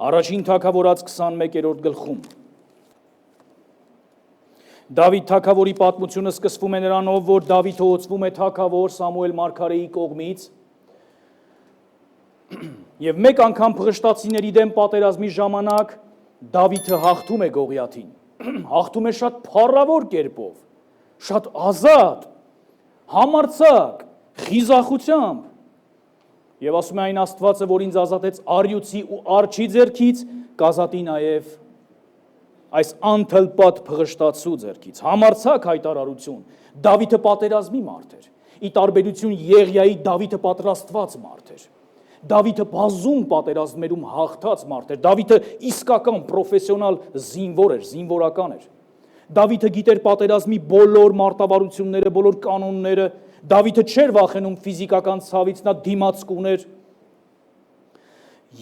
Առաջին թագավորաց 21-րդ գլխում։ Դավիթ թագավորի պատմությունը սկսվում է նրանով, որ Դավիթը օծվում է թագավոր Սամուել մարգարեի կողմից եւ մեկ անգամ փղշտացիների դեմ պատերազմի ժամանակ Դավիթը հաղթում է Գողիաթին, հաղթում է շատ փառավոր կերպով, շատ ազատ, համարձակ, խիզախությամբ եւ ասում է այն Աստվածը, որ ինձ ազատեց արյուծի ու արջի ձեռքից, կազատի նաեւ այս անթլպատ փղշտացու ձեռքից, համարձակ հայտարարություն, Դավիթը պատերազմի մարդ էր, ի տարբերություն Եղիայի Դավիթը պատրաստված մարդ էր, Դավիթը բազում պատերազմներում հաղթած մարդ էր, Դավիթը իսկական պրոֆեսիոնալ զինվոր էր, զինվորական էր, Դավիթը գիտեր պատերազմի բոլոր մարտավարությունները, բոլոր կանոնները, Դավիթը չէր վախենում ֆիզիկական ցավից, նա դիմաց կուներ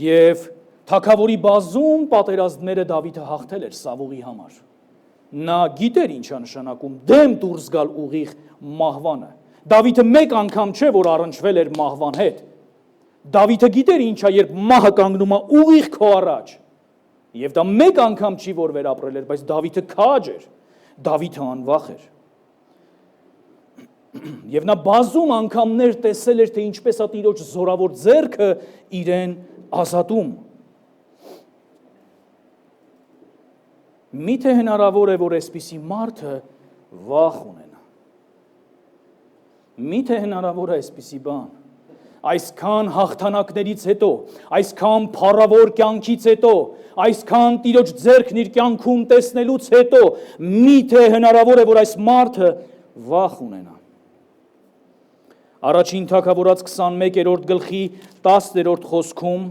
եւ թագավորի բազում պատերազմները Դավիթը հաղթել էր Սավուղի համար։ Նա գիտեր ինչ է նշանակում դեմ դուրս գալ ուղիղ մահվանը։ Դավիթը մեկ անգամ չէ, որ առնչվել էր մահվան հետ։ Դավիթը գիտեր ինչ է, երբ մահը կանգնում է ուղիղ քո առաջ։ Եվ դա մեկ անգամ չի, որ վերապրել էր, բայց Դավիթը քաջ էր։ Դավիթը անվախ էր։ Եվ նա բազում անգամներ տեսել էր, թե ինչպես է Տիրոջ զորավոր ձեռքը իրեն ազատում։ Միթե հնարավոր է, որ այսպիսի մարդը վախ ունենա։ Միթե հնարավոր է այսպիսի բան։ Այսքան հաղթանակներից հետո, այսքան փառավոր կյանքից հետո, այսքան Տիրոջ ձեռքն իր կյանքում տեսնելուց հետո, միթե հնարավոր է, որ այս մարդը վախ ունենա։ Առաջին թագավորաց 21-րդ գլխի 10-րդ խոսքում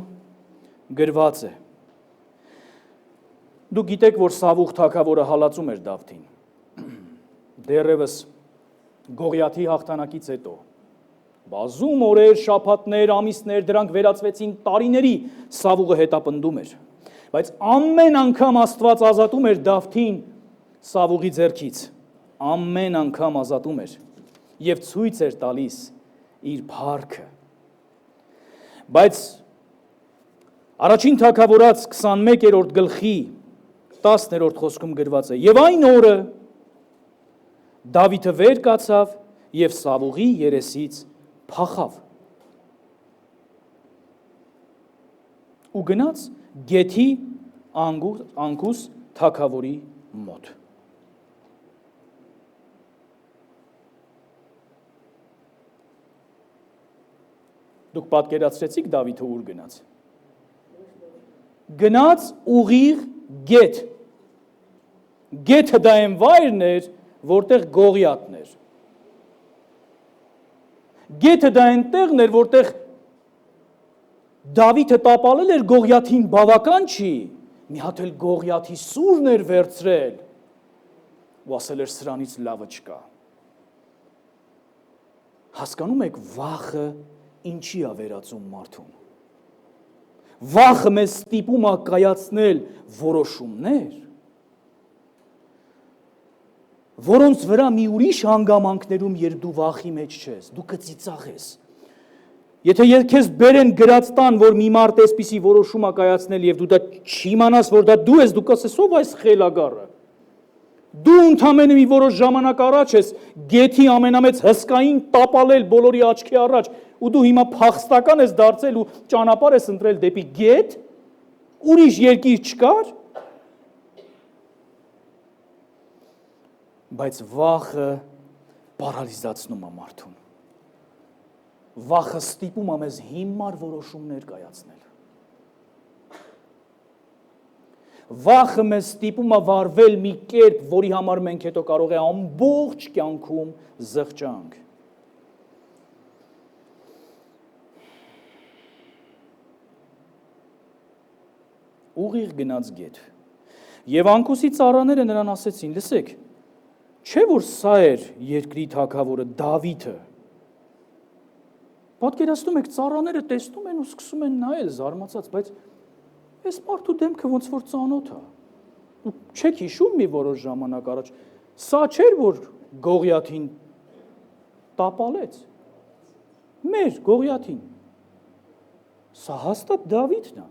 գրված է. Դուք գիտեք, որ Սավուղ թագավորը հալածում էր Դավթին։ Դեռևս Գողիաթի հաղթանակից հետո բազում օրեր, շաբաթներ, ամիսներ դրանք վերածվեցին տարիների Սավուղը հետապնդում էր։ Բայց ամեն անգամ Աստված ազատում էր Դավթին Սավուղի ձեռքից։ Ամեն անգամ ազատում էր եւ ցույց էր տալիս իր փառքը։ Բայց առաջին թագավորաց 21-րդ գլխի 10-րդ խոսքում գրված է. Եվ այն օրը Դավիթը վեր կացավ եւ Սավուղի երեսից փախավ։ Ու գնաց Գեթի Անկուս թագավորի մոտ։ Դուք պատկերացրեցիք Դավիթը ուր գնաց։ Գնաց ուղիղ Գեթ։ Գեթը դա այն վայրն էր, որտեղ Գողիաթն էր։ Գեթը դա այն տեղն էր, որտեղ Դավիթը տապալել էր Գողիաթին, բավական չի, մի հատ էլ Գողիաթի սուրն էր վերցրել ու ասել էր սրանից լավը չկա։ Հասկանում եք վախը ինչի է վերածում մարդուն։ Վախը մեզ ստիպում է կայացնել որոշումներ, որոնց վրա մի ուրիշ հանգամանքներում, երբ դու վախի մեջ չես, դու կծիծաղես։ Եթե քեզ բերեն գրած տան, որ մի մարդ այսպիսի որոշում է կայացնել եւ դու դա չիմանաս, որ դա դու ես, դու կասես ով այս խելագարը։ Դու ընդամենը մի որոշ ժամանակ առաջ ես Գեթի ամենամեծ հսկային տապալել բոլորի աչքի առաջ ու դու հիմա փախստական ես դարձել ու ճանապարհ ես ընտրել դեպի Գեթ, ուրիշ երկիր չկար։ Բայց վախը պարալիզացնում է մարդուն։ Վախը ստիպում է մեզ հիմար որոշումներ կայացնել։ Վախը մեզ ստիպում է վարվել մի կերպ, որի համար մենք հետո կարող է ամբողջ կյանքում զղջանք։ Ուղիղ գնաց Գեթ։ Եվ Անկուսի ծառաները նրան ասեցին. լսեք, չէ՞ որ սա էր երկրի թագավորը Դավիթը։ Պատկերացնում եք, ծառաները տեսնում են ու սկսում են նայել զարմացած, բայց այս մարդու դեմքը ոնց որ ծանոթ է։ Ու չեք հիշում մի որոշ ժամանակ առաջ, սա չէր որ Գողիաթին տապալեց։ Մեր Գողիաթին։ Սա հաստատ Դավիթն է։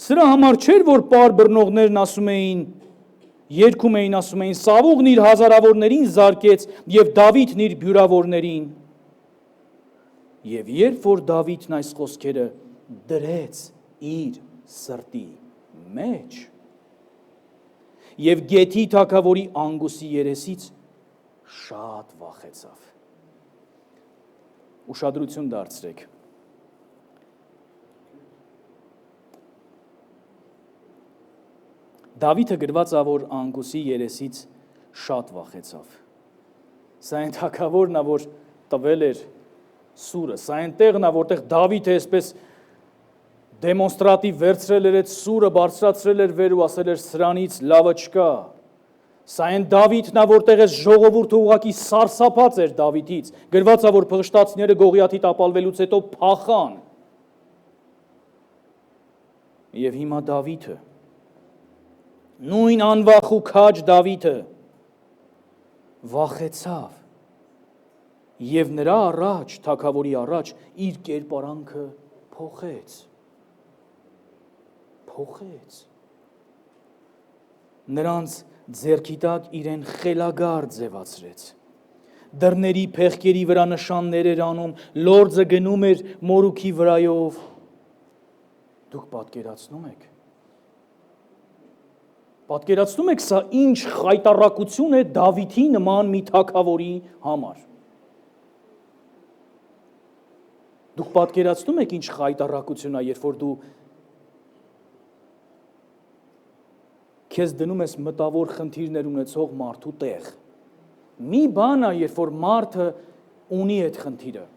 Սրա համար չէր, որ պար բռնողներն ասում էին, երգում էին, ասում էին, Սավուղն իր հազարավորներին զարկեց և Դավիթն իր բյուրավորներին։ Եվ երբ որ Դավիթն այս խոսքերը դրեց իր սրտի մեջ և Գեթի թագավորի Անգուսի երեսից շատ վախեցավ։ Ուշադրություն դարձրեք։ Դավիթը գրված է, որ Անգուսի երեսից շատ վախեցավ։ Սա այն թագավորն է, որ տվել էր սուրը, սա այն տեղն է, որտեղ Դավիթը այսպես դեմոնստրատիվ վերցրել էր այդ սուրը, բարձրացրել էր վեր ու ասել էր սրանից լավը չկա։ Սա այն Դավիթն է, որտեղ այս ժողովուրդը ուղղակի սարսափած էր Դավիթից։ Գրված է, որ փղշտացիները Գողիաթի տապալվելուց հետո փախան։ Եվ հիմա Դավիթը, նույն անվախ ու քաջ Դավիթը վախեցավ և նրա առաջ, թագավորի առաջ, իր կերպարանքը փոխեց։ Նրանց ձեռքի տակ իրեն խելագար ձևացրեց։ Դռների փեղկերի վրա նշաններ էր անում, լորձը գնում էր մորուքի վրայով։ Դուք պատկերացնում եք, սա ինչ խայտառակություն է Դավիթի նման մի թագավորի համար։ Դուք պատկերացնում եք, ինչ խայտառակություն է, երբ որ դու քեզ դնում ես մտավոր խնդիրներ ունեցող մարդու տեղ։ Մի բան է, երբ որ մարդը ունի այդ խնդիրը։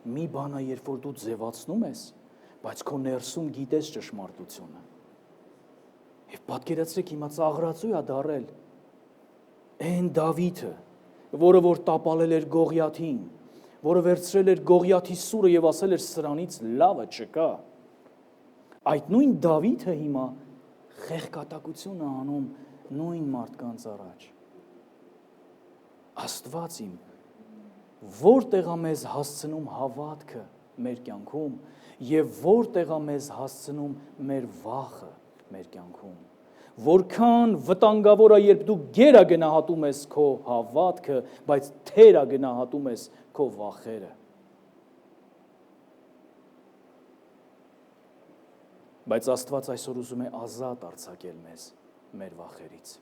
Մի բան է, երբ որ դու ձևացնում ես, բայց քո ներսում գիտես ճշմարտությունը։ Եվ պատկերացրեք հիմա ծաղրածու է դարել այն Դավիթը, որը որ տապալել էր Գողիաթին, որը վերցրել էր Գողիաթի սուրը և ասել էր սրանից լավը չկա։ Այդ նույն Դավիթը հիմա խեղկատակություն է անում նույն մարդկանց առաջ։ Աստված իմ, որտեղ է մեզ հասցնում հավատքը մեր կյանքում և որտեղ է մեզ հասցնում մեր վախը մեր կյանքում։ Որքան վտանգավոր է, երբ դու գերա գնահատում ես քո հավատքը, բայց թերա գնահատում ես քո վախերը։ Բայց Աստված այսօր ուզում է ազատ արձակել մեզ մեր վախերից։